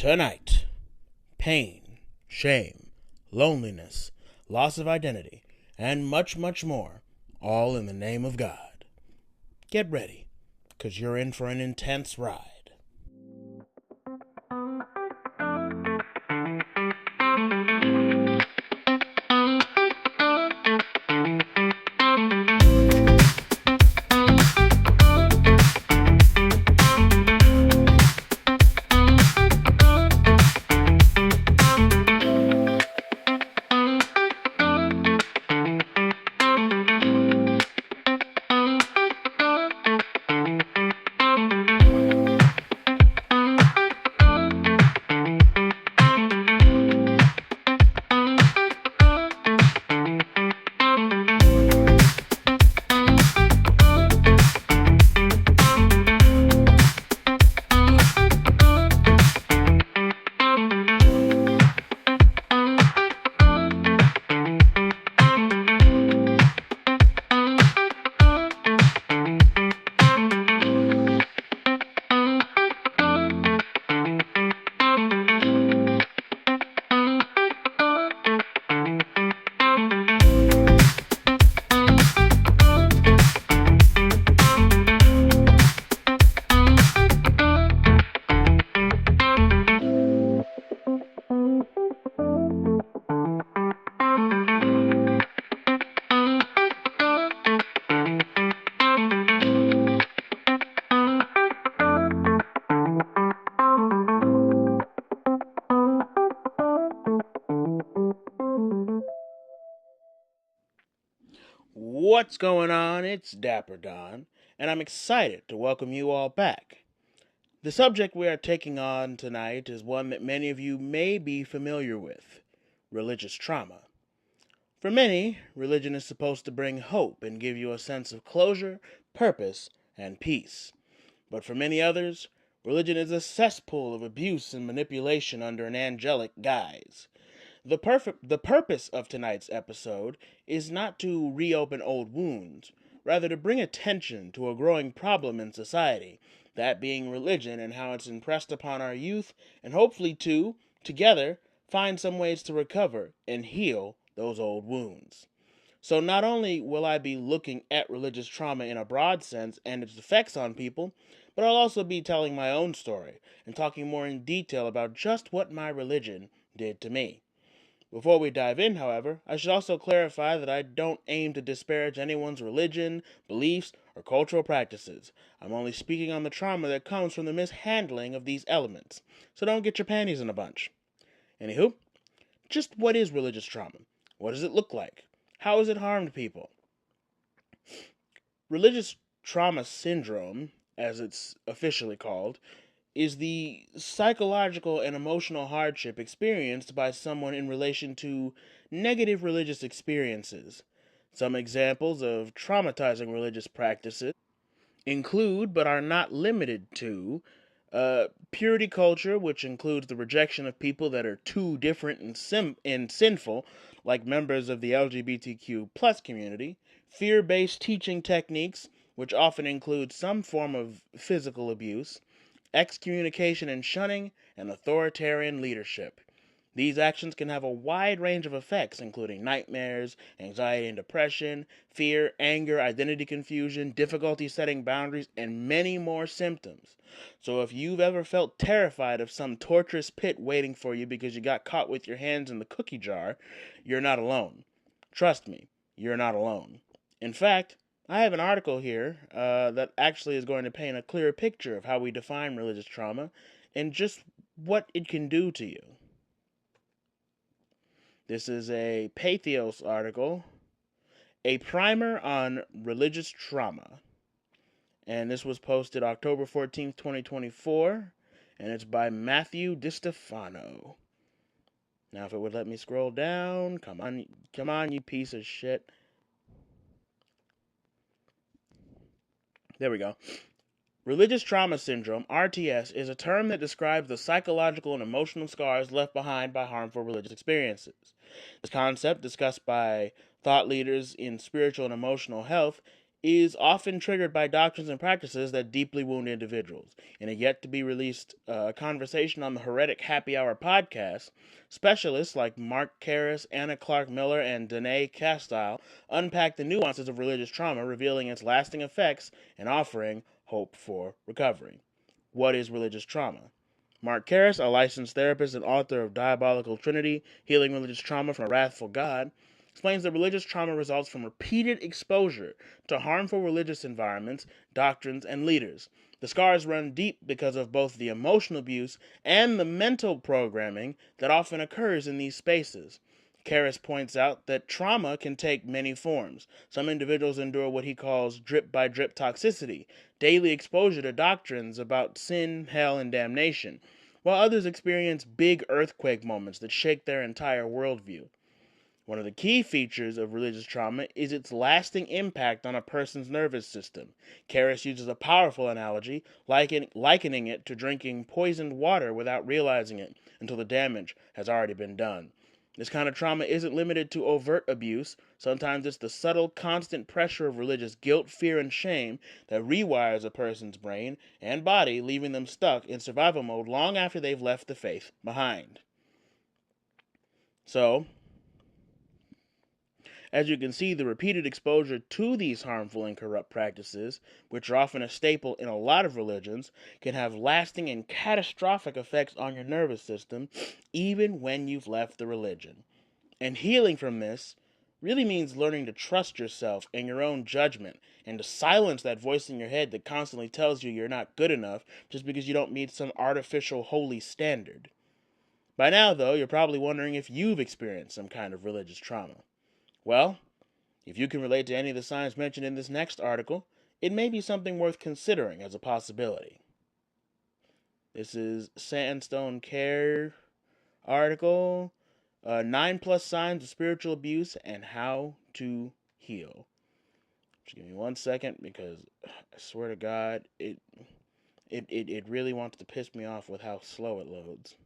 Tonight, pain, shame, loneliness, loss of identity, and much, much more, all in the name of God. Get ready, because you're in for an intense ride. What's going on? It's Dapper Don, and I'm excited to welcome you all back. The subject we are taking on tonight is one that many of you may be familiar with: religious trauma. For many, religion is supposed to bring hope and give you a sense of closure, purpose, and peace. But for many others, religion is a cesspool of abuse and manipulation under an angelic guise. The purpose of tonight's episode is not to reopen old wounds, rather to bring attention to a growing problem in society, that being religion and how it's impressed upon our youth, and hopefully to, together, find some ways to recover and heal those old wounds. So not only will I be looking at religious trauma in a broad sense and its effects on people, but I'll also be telling my own story and talking more in detail about just what my religion did to me. Before we dive in, however, I should also clarify that I don't aim to disparage anyone's religion, beliefs, or cultural practices. I'm only speaking on the trauma that comes from the mishandling of these elements, so don't get your panties in a bunch. Anywho, just what is religious trauma? What does it look like? How has it harmed people? Religious trauma syndrome, as it's officially called, is the psychological and emotional hardship experienced by someone in relation to negative religious experiences. Some examples of traumatizing religious practices include, but are not limited to, purity culture, which includes the rejection of people that are too different and sinful, like members of the LGBTQ plus community, fear-based teaching techniques, which often include some form of physical abuse, excommunication and shunning, and authoritarian leadership. These actions can have a wide range of effects, including nightmares, anxiety and depression, fear, anger, identity confusion, difficulty setting boundaries, and many more symptoms. So if you've ever felt terrified of some torturous pit waiting for you because you got caught with your hands in the cookie jar, you're not alone. Trust me, you're not alone. In fact, I have an article here that actually is going to paint a clearer picture of how we define religious trauma and just what it can do to you. This is a Pathos article, a primer on religious trauma. And this was posted October 14th, 2024, and it's by Matthew DiStefano. Now, if it would let me scroll down, come on, you piece of shit. There we go. Religious trauma syndrome, RTS, is a term that describes the psychological and emotional scars left behind by harmful religious experiences. This concept, discussed by thought leaders in spiritual and emotional health, is often triggered by doctrines and practices that deeply wound individuals. In a yet to be released conversation on the Heretic Happy Hour podcast, specialists like Mark Karras, Anna Clark Miller, and Danae Castile unpack the nuances of religious trauma, revealing its lasting effects and offering hope for recovery. What is religious trauma? Mark Karras, a licensed therapist and author of Diabolical Trinity, Healing Religious Trauma from a Wrathful God, explains that religious trauma results from repeated exposure to harmful religious environments, doctrines, and leaders. The scars run deep because of both the emotional abuse and the mental programming that often occurs in these spaces. Karras points out that trauma can take many forms. Some individuals endure what he calls drip by drip toxicity, daily exposure to doctrines about sin, hell, and damnation, while others experience big earthquake moments that shake their entire worldview. One of the key features of religious trauma is its lasting impact on a person's nervous system. Karras uses a powerful analogy, likening it to drinking poisoned water without realizing it until the damage has already been done. This kind of trauma isn't limited to overt abuse. Sometimes it's the subtle, constant pressure of religious guilt, fear, and shame that rewires a person's brain and body, leaving them stuck in survival mode long after they've left the faith behind. So, as you can see, the repeated exposure to these harmful and corrupt practices, which are often a staple in a lot of religions, can have lasting and catastrophic effects on your nervous system, even when you've left the religion. And healing from this really means learning to trust yourself and your own judgment, and to silence that voice in your head that constantly tells you you're not good enough just because you don't meet some artificial holy standard. By now, though, you're probably wondering if you've experienced some kind of religious trauma. Well, if you can relate to any of the signs mentioned in this next article, it may be something worth considering as a possibility. This is Sandstone Care article, 9+ signs of spiritual abuse and how to heal. Just give me 1 second, because I swear to God, it really wants to piss me off with how slow it loads.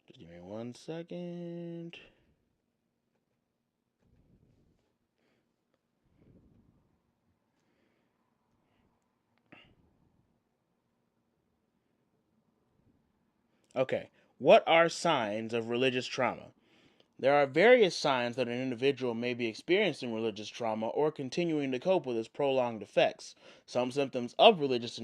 Just give me 1 second. Okay, what are signs of religious trauma? There are various signs that an individual may be experiencing religious trauma or continuing to cope with its prolonged effects. Some symptoms of religious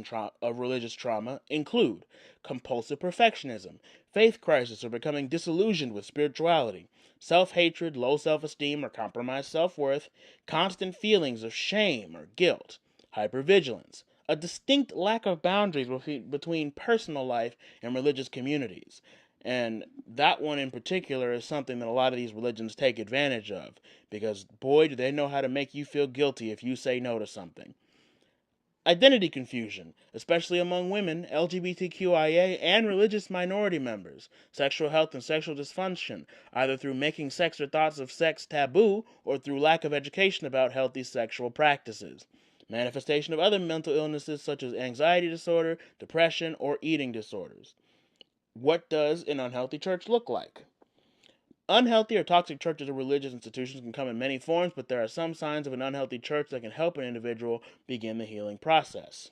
trauma include compulsive perfectionism, faith crisis or becoming disillusioned with spirituality, self-hatred, low self-esteem or compromised self-worth, constant feelings of shame or guilt, hypervigilance, a distinct lack of boundaries between personal life and religious communities. And that one in particular is something that a lot of these religions take advantage of, because boy, do they know how to make you feel guilty if you say no to something. Identity confusion, especially among women, LGBTQIA, and religious minority members. Sexual health and sexual dysfunction, either through making sex or thoughts of sex taboo or through lack of education about healthy sexual practices. Manifestation of other mental illnesses such as anxiety disorder, depression, or eating disorders. What does an unhealthy church look like? Unhealthy or toxic churches or religious institutions can come in many forms, but there are some signs of an unhealthy church that can help an individual begin the healing process.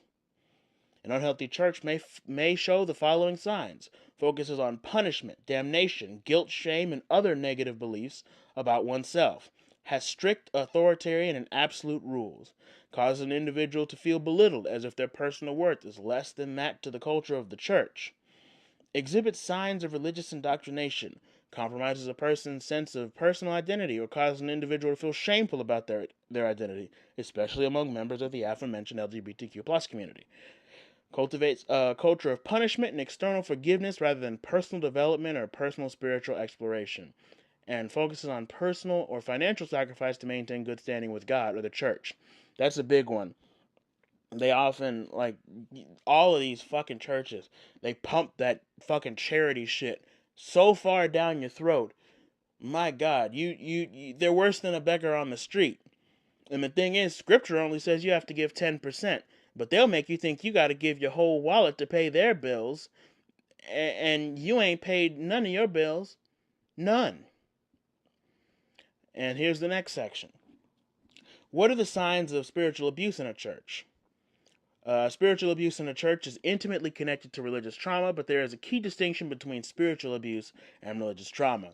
An unhealthy church may show the following signs: focuses on punishment, damnation, guilt, shame, and other negative beliefs about oneself, has strict authoritarian and absolute rules, causes an individual to feel belittled as if their personal worth is less than that to the culture of the church, exhibits signs of religious indoctrination, compromises a person's sense of personal identity, or causes an individual to feel shameful about their identity, especially among members of the aforementioned LGBTQ plus community. Cultivates a culture of punishment and external forgiveness rather than personal development or personal spiritual exploration, and focuses on personal or financial sacrifice to maintain good standing with God or the church. That's a big one. They often, like, all of these fucking churches, they pump that fucking charity shit so far down your throat. My God, they're worse than a beggar on the street. And the thing is, scripture only says you have to give 10%, but they'll make you think you got to give your whole wallet to pay their bills, and you ain't paid none of your bills. None. And here's the next section. What are the signs of spiritual abuse in a church? Spiritual abuse in a church is intimately connected to religious trauma, but there is a key distinction between spiritual abuse and religious trauma.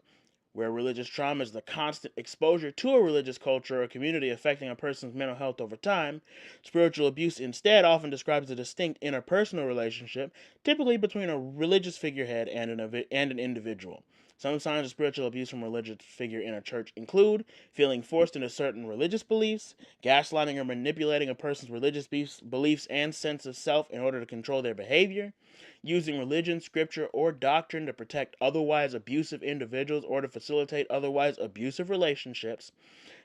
Where religious trauma is the constant exposure to a religious culture or community affecting a person's mental health over time, spiritual abuse instead often describes a distinct interpersonal relationship, typically between a religious figurehead and an individual. Some signs of spiritual abuse from a religious figure in a church include feeling forced into certain religious beliefs, gaslighting or manipulating a person's religious beliefs and sense of self in order to control their behavior, using religion, scripture, or doctrine to protect otherwise abusive individuals or to facilitate otherwise abusive relationships,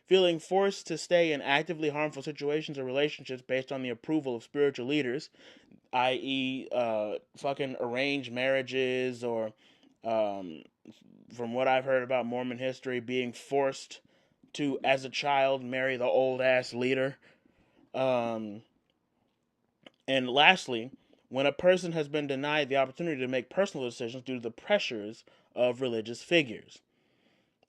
feeling forced to stay in actively harmful situations or relationships based on the approval of spiritual leaders, i.e., fucking arranged marriages, or from what I've heard about Mormon history, being forced to, as a child, marry the old ass leader. And lastly, when a person has been denied the opportunity to make personal decisions due to the pressures of religious figures.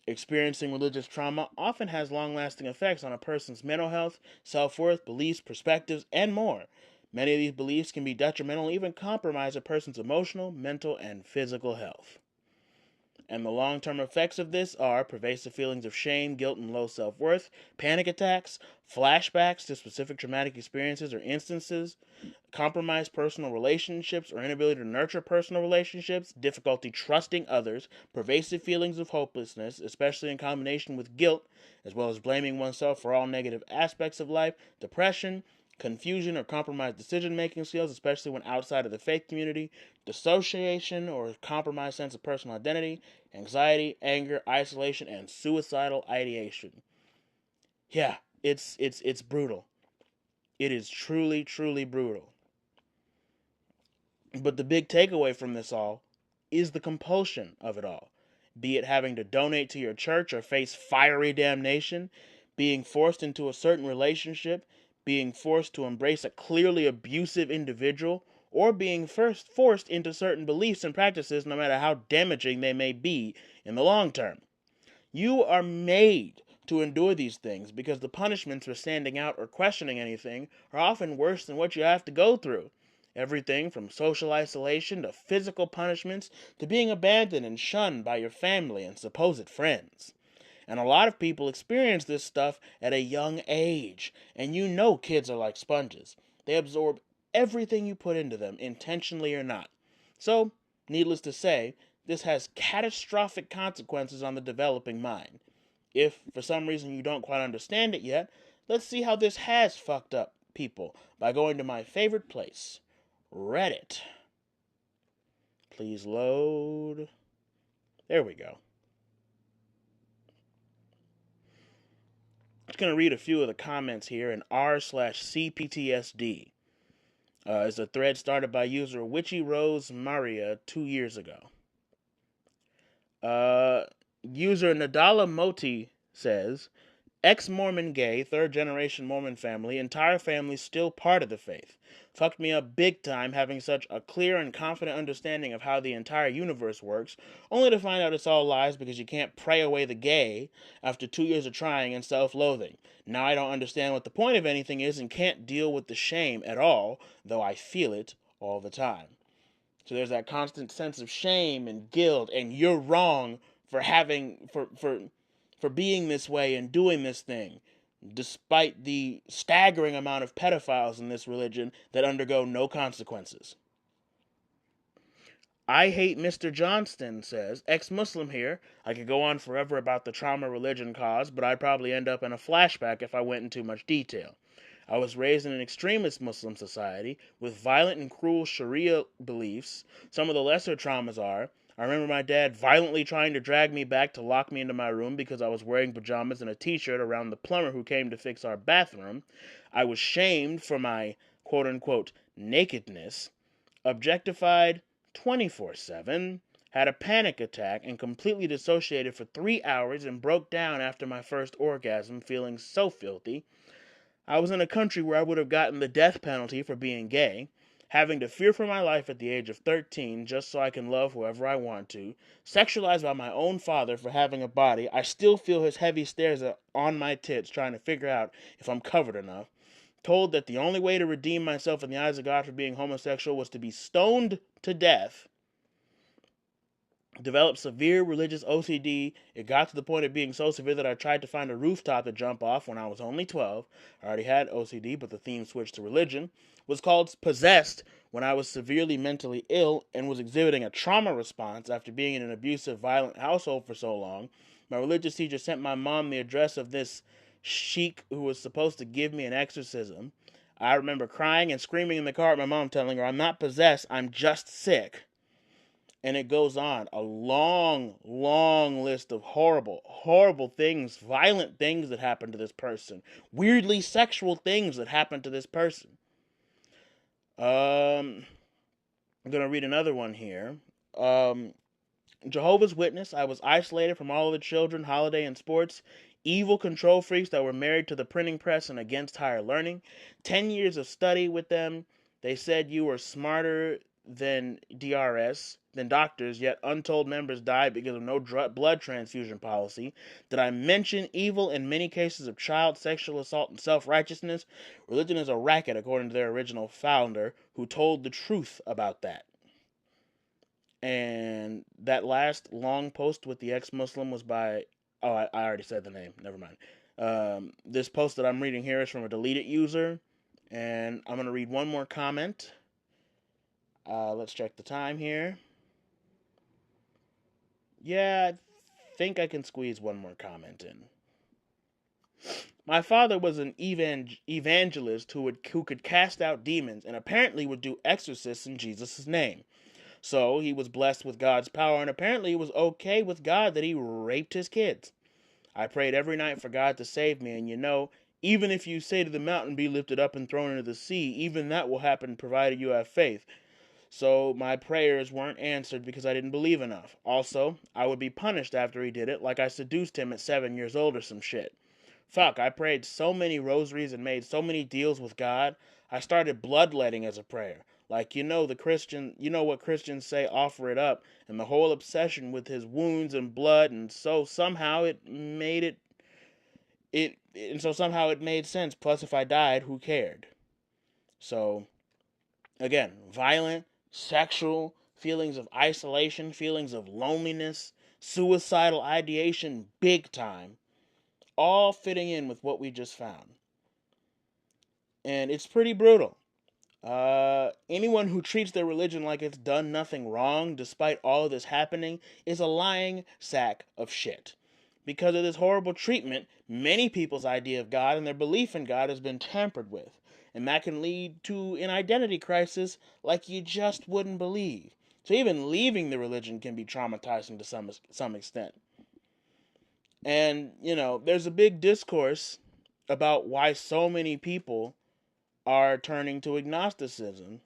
Experiencing religious trauma often has long lasting effects on a person's mental health, self worth, beliefs, perspectives, and more. Many of these beliefs can be detrimental and even compromise a person's emotional, mental, and physical health. And the long term effects of this are pervasive feelings of shame, guilt, and low self worth, panic attacks, flashbacks to specific traumatic experiences or instances, compromised personal relationships or inability to nurture personal relationships, difficulty trusting others, pervasive feelings of hopelessness, especially in combination with guilt, as well as blaming oneself for all negative aspects of life, depression, confusion or compromised decision-making skills, especially when outside of the faith community, dissociation or compromised sense of personal identity, anxiety, anger, isolation, and suicidal ideation. Yeah, it's brutal. It is truly, truly brutal. But the big takeaway from this all is the compulsion of it all. Be it having to donate to your church or face fiery damnation, being forced into a certain relationship, being forced to embrace a clearly abusive individual, or being forced into certain beliefs and practices no matter how damaging they may be in the long term. You are made to endure these things because the punishments for standing out or questioning anything are often worse than what you have to go through. Everything from social isolation to physical punishments to being abandoned and shunned by your family and supposed friends. And a lot of people experience this stuff at a young age. And you know kids are like sponges. They absorb everything you put into them, intentionally or not. So, needless to say, this has catastrophic consequences on the developing mind. If, for some reason, you don't quite understand it yet, let's see how this has fucked up people by going to my favorite place, Reddit. Please load. There we go. I'm just going to read a few of the comments here in r/cptsd. It's a thread started by user Witchy Rose Maria 2 years ago. User Nadala Moti says, ex-Mormon gay, third-generation Mormon family, entire family still part of the faith. Fucked me up big time having such a clear and confident understanding of how the entire universe works, only to find out it's all lies because you can't pray away the gay after 2 years of trying and self-loathing. Now I don't understand what the point of anything is and can't deal with the shame at all, though I feel it all the time. So there's that constant sense of shame and guilt, and you're wrong for being this way and doing this thing, despite the staggering amount of pedophiles in this religion that undergo no consequences. I Hate Mr. Johnston says, ex-Muslim here. I could go on forever about the trauma religion caused, but I'd probably end up in a flashback if I went in too much detail. I was raised in an extremist Muslim society with violent and cruel Sharia beliefs. Some of the lesser traumas are, I remember my dad violently trying to drag me back to lock me into my room because I was wearing pajamas and a t-shirt around the plumber who came to fix our bathroom. I was shamed for my quote-unquote nakedness, objectified 24/7, had a panic attack and completely dissociated for 3 hours and broke down after my first orgasm, feeling so filthy. I was in a country where I would have gotten the death penalty for being gay. having to fear for my life at the age of 13 just so I can love whoever I want to, sexualized by my own father for having a body. I still feel his heavy stares on my tits trying to figure out if I'm covered enough. Told that the only way to redeem myself in the eyes of God for being homosexual was to be stoned to death. Developed severe religious OCD. It got to the point of being so severe that I tried to find a rooftop to jump off when I was only 12. I already had OCD, but the theme switched to religion. Was called possessed when I was severely mentally ill and was exhibiting a trauma response after being in an abusive, violent household for so long. My religious teacher sent my mom the address of this sheik who was supposed to give me an exorcism. I remember crying and screaming in the car at my mom, telling her, "I'm not possessed, I'm just sick." And it goes on. A long, long list of horrible, horrible things, violent things that happened to this person. Weirdly sexual things that happened to this person. I'm going to read another one here. Jehovah's Witness. I was isolated from all of the children, holiday, and sports. Evil control freaks that were married to the printing press and against higher learning. 10 years of study with them. They said you were smarter than than doctors, yet untold members died because of no blood transfusion policy. Did I mention evil in many cases of child sexual assault and self-righteousness? Religion is a racket, according to their original founder, who told the truth about that. And that last long post with the ex-Muslim was by... Oh, I already said the name. Never mind. This post that I'm reading here is from a deleted user. And I'm going to read one more comment. Let's check the time here. Yeah, I think I can squeeze one more comment in. My father was an evangelist who could cast out demons and apparently would do exorcists in Jesus' name. So he was blessed with God's power, and apparently it was okay with God that he raped his kids. I prayed every night for God to save me, and even if you say to the mountain, be lifted up and thrown into the sea, even that will happen provided you have faith. So my prayers weren't answered because I didn't believe enough. Also, I would be punished after he did it, like I seduced him at 7 years old or some shit. Fuck, I prayed so many rosaries and made so many deals with God. I started bloodletting as a prayer. Like, what Christians say, offer it up, and the whole obsession with his wounds and blood, and so somehow it made sense. Plus, if I died, who cared? So, again, violent, sexual, feelings of isolation, feelings of loneliness, suicidal ideation, big time, all fitting in with what we just found. And it's pretty brutal. Anyone who treats their religion like it's done nothing wrong, despite all of this happening, is a lying sack of shit. Because of this horrible treatment, many people's idea of God and their belief in God has been tampered with. And that can lead to an identity crisis like you just wouldn't believe. So even leaving the religion can be traumatizing to some extent. And, there's a big discourse about why so many people are turning to agnosticism.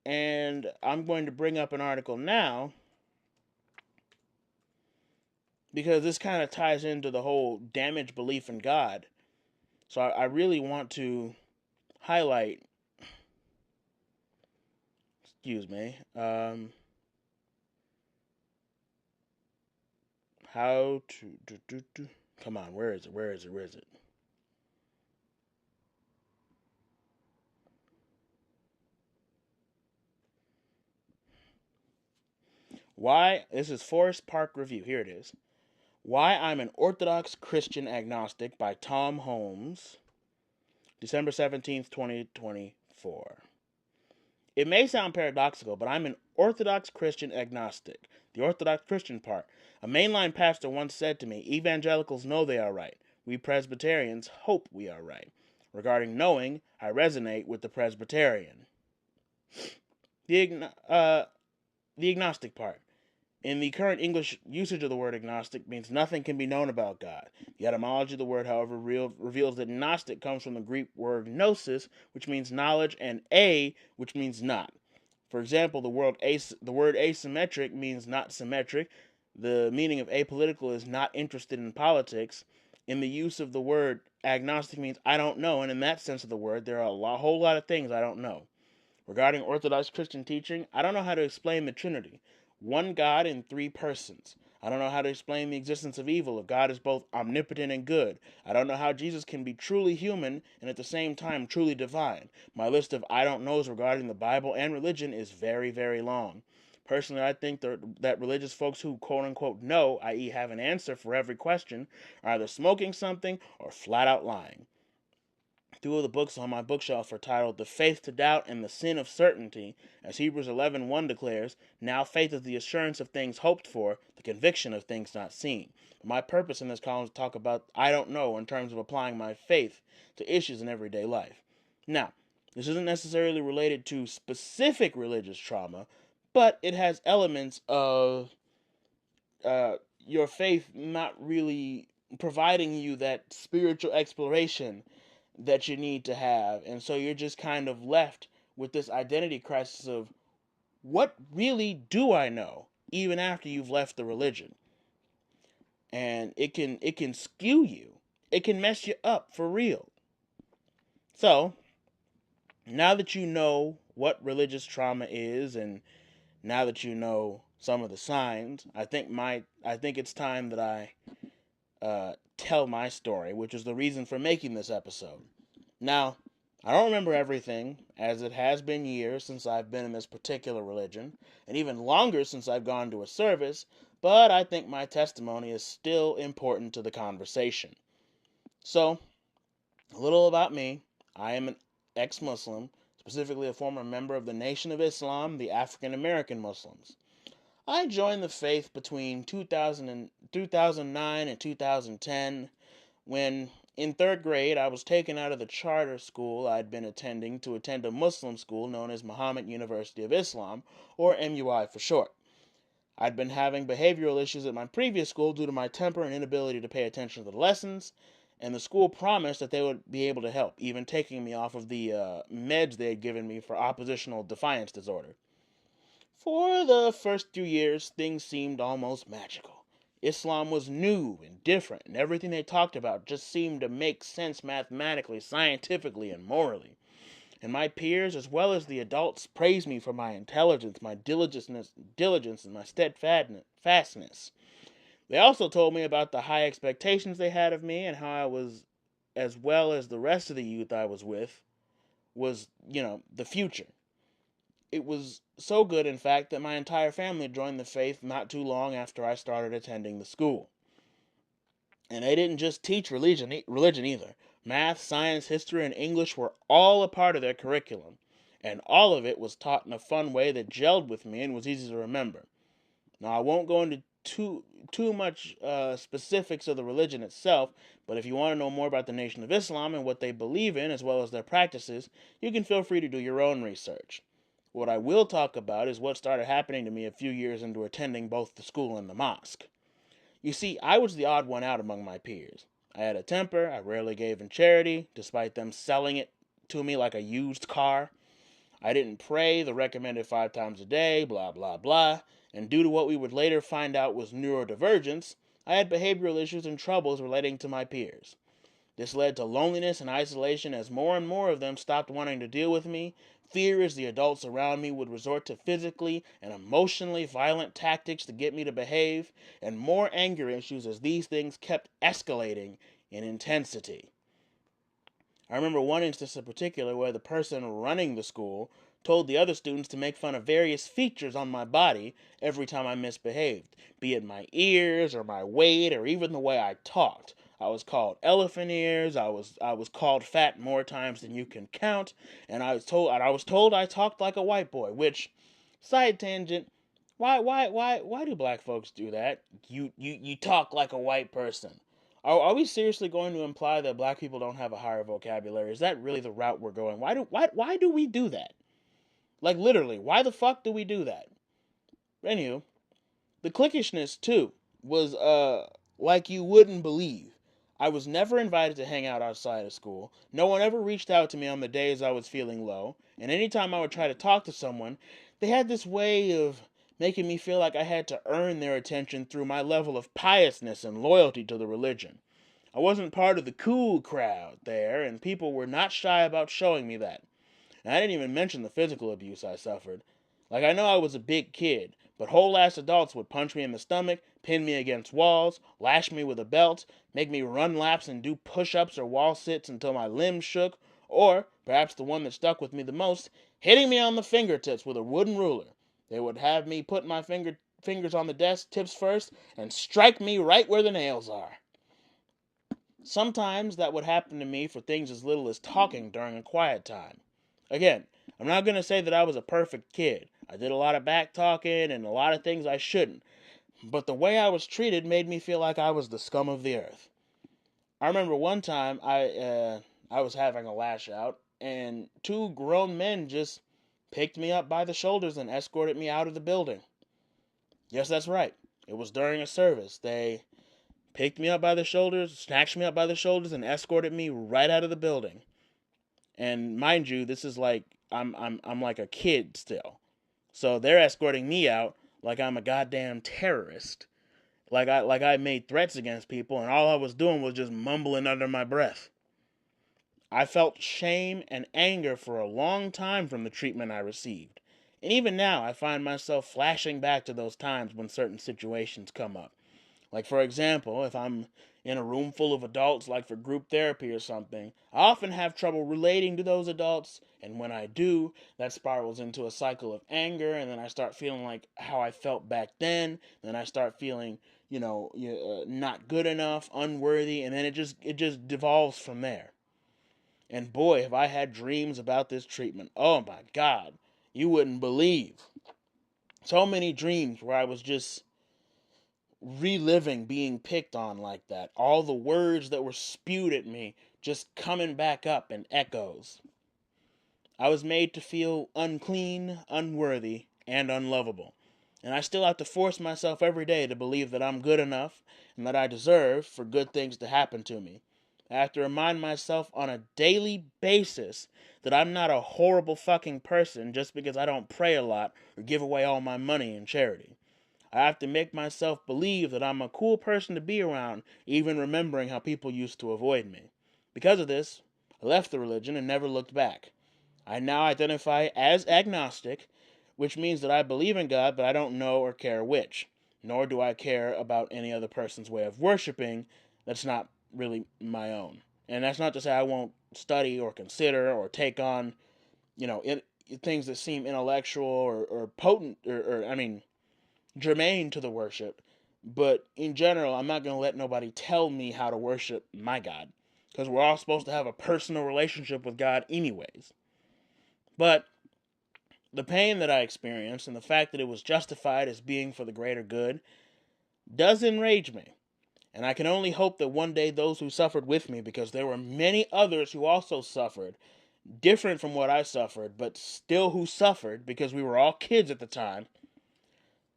And I'm going to bring up an article now because this kind of ties into the whole damaged belief in God. So I really want to highlight, how to, come on, where is it? Why, this is Forest Park Review, here it is. Why I'm an Orthodox Christian Agnostic by Tom Holmes, December 17th, 2024. It may sound paradoxical, but I'm an Orthodox Christian agnostic. The Orthodox Christian part. A mainline pastor once said to me, evangelicals know they are right. We Presbyterians hope we are right. Regarding knowing, I resonate with the Presbyterian. The agnostic part. In the current English usage of the word agnostic means nothing can be known about God. The etymology of the word, however, reveals that gnostic comes from the Greek word gnosis, which means knowledge, and which means not. For example, the word asymmetric means not symmetric. The meaning of apolitical is not interested in politics. In the use of the word agnostic means I don't know, and in that sense of the word, there are whole lot of things I don't know. Regarding Orthodox Christian teaching, I don't know how to explain the Trinity. One God in three persons. I don't know how to explain the existence of evil if God is both omnipotent and good. I don't know how Jesus can be truly human and at the same time truly divine. My list of I don't knows regarding the Bible and religion is very, very long. Personally, I think that religious folks who quote unquote know, i.e., have an answer for every question, are either smoking something or flat out lying. Two of the books on my bookshelf are titled The Faith to Doubt and The Sin of Certainty. As Hebrews 11:1 declares, now faith is the assurance of things hoped for, the conviction of things not seen. My purpose in this column is to talk about I don't know in terms of applying my faith to issues in everyday life. Now, this isn't necessarily related to specific religious trauma, but it has elements of your faith not really providing you that spiritual exploration that you need to have. And so you're just kind of left with this identity crisis of what really do I know even after you've left the religion? And it can skew you. It can mess you up for real. So, now that you know what religious trauma is and now that you know some of the signs, I think it's time that I tell my story, which is the reason for making this episode. Now, I don't remember everything, as it has been years since I've been in this particular religion, and even longer since I've gone to a service, but I think my testimony is still important to the conversation. So, a little about me. I am an ex-Muslim, specifically a former member of the Nation of Islam, the African American Muslims. I joined the faith between 2009 and 2010 when, in third grade, I was taken out of the charter school I'd been attending to attend a Muslim school known as Muhammad University of Islam, or MUI for short. I'd been having behavioral issues at my previous school due to my temper and inability to pay attention to the lessons, and the school promised that they would be able to help, even taking me off of the meds they had given me for oppositional defiance disorder. For the first few years, things seemed almost magical. Islam was new and different, and everything they talked about just seemed to make sense mathematically, scientifically, and morally. And my peers, as well as the adults, praised me for my intelligence, my diligence, and my steadfastness. They also told me about the high expectations they had of me and how I was, as well as the rest of the youth I was with, was, the future. It was so good, in fact, that my entire family joined the faith not too long after I started attending the school. And they didn't just teach religion either. Math, science, history, and English were all a part of their curriculum. And all of it was taught in a fun way that gelled with me and was easy to remember. Now, I won't go into too much specifics of the religion itself, but if you want to know more about the Nation of Islam and what they believe in, as well as their practices, you can feel free to do your own research. What I will talk about is what started happening to me a few years into attending both the school and the mosque. You see, I was the odd one out among my peers. I had a temper, I rarely gave in charity, despite them selling it to me like a used car. I didn't pray the recommended 5 times a day, blah blah blah, and due to what we would later find out was neurodivergence, I had behavioral issues and troubles relating to my peers. This led to loneliness and isolation as more and more of them stopped wanting to deal with me. Fear as the adults around me would resort to physically and emotionally violent tactics to get me to behave, and more anger issues as these things kept escalating in intensity. I remember one instance in particular where the person running the school told the other students to make fun of various features on my body every time I misbehaved, be it my ears or my weight or even the way I talked. I was called elephant ears. I was called fat more times than you can count, and I was told I talked like a white boy. Which, side tangent, why do black folks do that? You talk like a white person. Are we seriously going to imply that black people don't have a higher vocabulary? Is that really the route we're going? Why do we do that? Like literally, why the fuck do we do that? Anywho, the cliquishness too was like you wouldn't believe. I was never invited to hang out outside of school. No one ever reached out to me on the days I was feeling low. And anytime I would try to talk to someone, they had this way of making me feel like I had to earn their attention through my level of piousness and loyalty to the religion. I wasn't part of the cool crowd there, and people were not shy about showing me that. And I didn't even mention the physical abuse I suffered. Like, I know I was a big kid, but whole ass adults would punch me in the stomach, pin me against walls, lash me with a belt, make me run laps and do push ups or wall sits until my limbs shook, or, perhaps the one that stuck with me the most, hitting me on the fingertips with a wooden ruler. They would have me put my fingers on the desk tips first and strike me right where the nails are. Sometimes that would happen to me for things as little as talking during a quiet time. Again, I'm not going to say that I was a perfect kid. I did a lot of back talking and a lot of things I shouldn't. But the way I was treated made me feel like I was the scum of the earth. I remember one time I was having a lash out, and two grown men just picked me up by the shoulders and escorted me out of the building. Yes, that's right. It was during a service. They picked me up by the shoulders, snatched me up by the shoulders, and escorted me right out of the building. And mind you, this is like I'm like a kid still. So they're escorting me out like I'm a goddamn terrorist. Like I made threats against people, and all I was doing was just mumbling under my breath. I felt shame and anger for a long time from the treatment I received. And even now, I find myself flashing back to those times when certain situations come up. Like, for example, if I'm in a room full of adults, like for group therapy or something, I often have trouble relating to those adults, and when I do, that spirals into a cycle of anger, and then I start feeling like how I felt back then I start feeling, not good enough, unworthy, and then it just devolves from there. And boy, have I had dreams about this treatment. Oh my God, you wouldn't believe. So many dreams where I was just reliving being picked on like that. All the words that were spewed at me just coming back up in echoes. I was made to feel unclean, unworthy, and unlovable. And I still have to force myself every day to believe that I'm good enough and that I deserve for good things to happen to me. I have to remind myself on a daily basis that I'm not a horrible fucking person just because I don't pray a lot or give away all my money in charity. I have to make myself believe that I'm a cool person to be around, even remembering how people used to avoid me. Because of this, I left the religion and never looked back. I now identify as agnostic, which means that I believe in God, but I don't know or care which. Nor do I care about any other person's way of worshiping that's not really my own. And that's not to say I won't study or consider or take on, things that seem intellectual or potent or germane to the worship. But in general, I'm not going to let nobody tell me how to worship my God. Because we're all supposed to have a personal relationship with God, anyways. But the pain that I experienced and the fact that it was justified as being for the greater good does enrage me. And I can only hope that one day those who suffered with me, because there were many others who also suffered, different from what I suffered, but still who suffered because we were all kids at the time,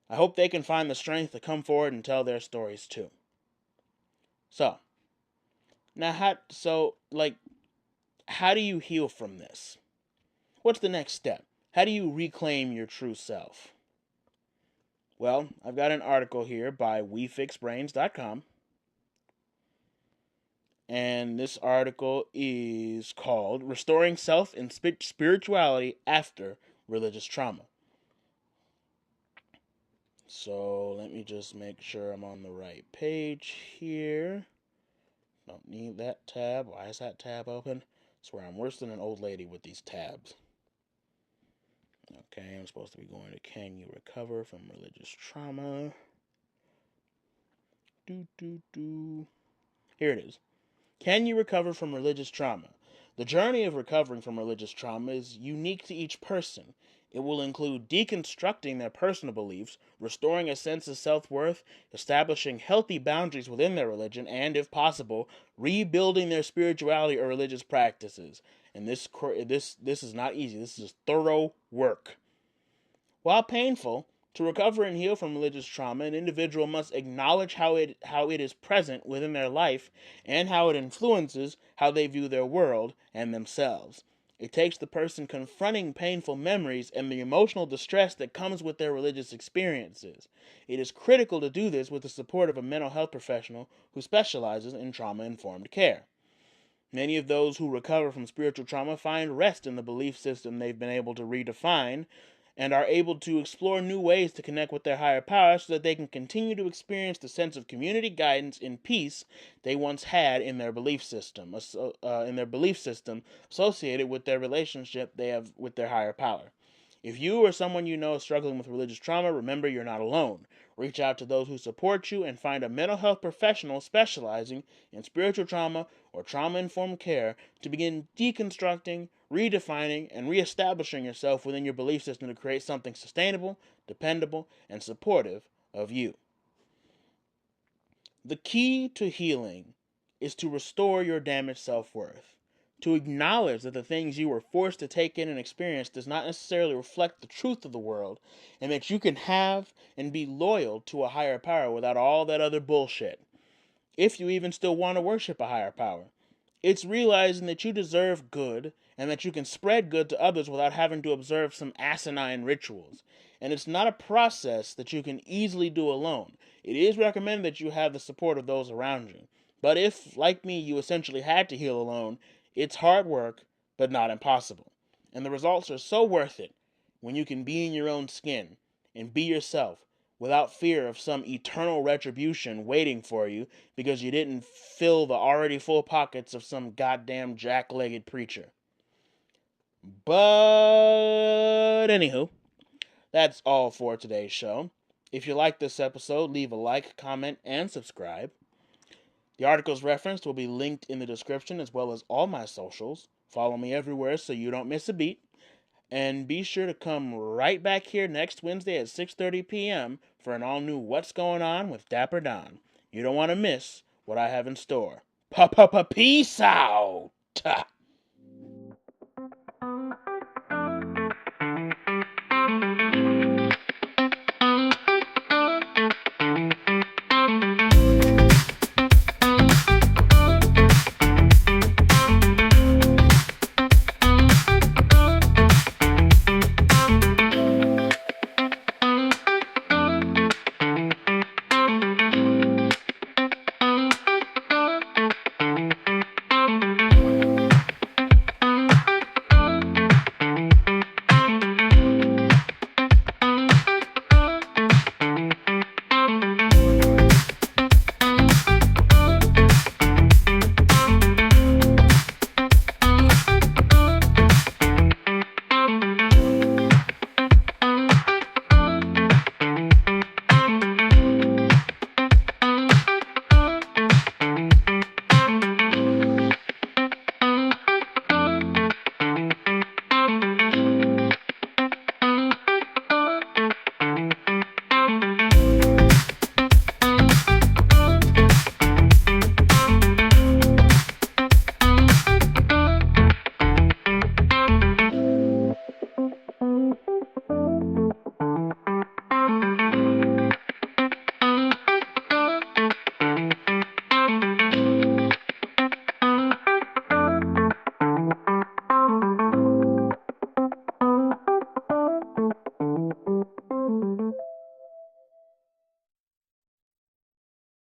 I hope they can find the strength to come forward and tell their stories too. So, now how do you heal from this? What's the next step? How do you reclaim your true self? Well, I've got an article here by WeFixBrains.com. And this article is called Restoring Self and Spirituality After Religious Trauma. So let me just make sure I'm on the right page here. Don't need that tab. Why is that tab open? I swear I'm worse than an old lady with these tabs. Okay, I'm supposed to be going to Can You Recover from Religious Trauma? Here it is. Can you recover from religious trauma? The journey of recovering from religious trauma is unique to each person. It will include deconstructing their personal beliefs, restoring a sense of self-worth, establishing healthy boundaries within their religion, and, if possible, rebuilding their spirituality or religious practices. And this is not easy. This is thorough work. While painful, to recover and heal from religious trauma, an individual must acknowledge how it is present within their life and how it influences how they view their world and themselves. It takes the person confronting painful memories and the emotional distress that comes with their religious experiences. It is critical to do this with the support of a mental health professional who specializes in trauma-informed care. Many of those who recover from spiritual trauma find rest in the belief system they've been able to redefine and are able to explore new ways to connect with their higher power so that they can continue to experience the sense of community guidance and peace they once had in their belief system, associated with their relationship they have with their higher power. If you or someone you know is struggling with religious trauma, remember you're not alone. Reach out to those who support you and find a mental health professional specializing in spiritual trauma or trauma-informed care to begin deconstructing, redefining, and reestablishing yourself within your belief system to create something sustainable, dependable, and supportive of you. The key to healing is to restore your damaged self-worth. To acknowledge that the things you were forced to take in and experience does not necessarily reflect the truth of the world, and that you can have and be loyal to a higher power without all that other bullshit. If you even still want to worship a higher power. It's realizing that you deserve good and that you can spread good to others without having to observe some asinine rituals. And it's not a process that you can easily do alone. It is recommended that you have the support of those around you. But if, like me, you essentially had to heal alone, it's hard work, but not impossible. And the results are so worth it when you can be in your own skin and be yourself without fear of some eternal retribution waiting for you because you didn't fill the already full pockets of some goddamn jack-legged preacher. But anywho, that's all for today's show. If you like this episode, leave a like, comment, and subscribe. The articles referenced will be linked in the description as well as all my socials. Follow me everywhere so you don't miss a beat. And be sure to come right back here next Wednesday at 6:30 p.m. for an all-new What's Going On with Dapper Don. You don't want to miss what I have in store. Peace out!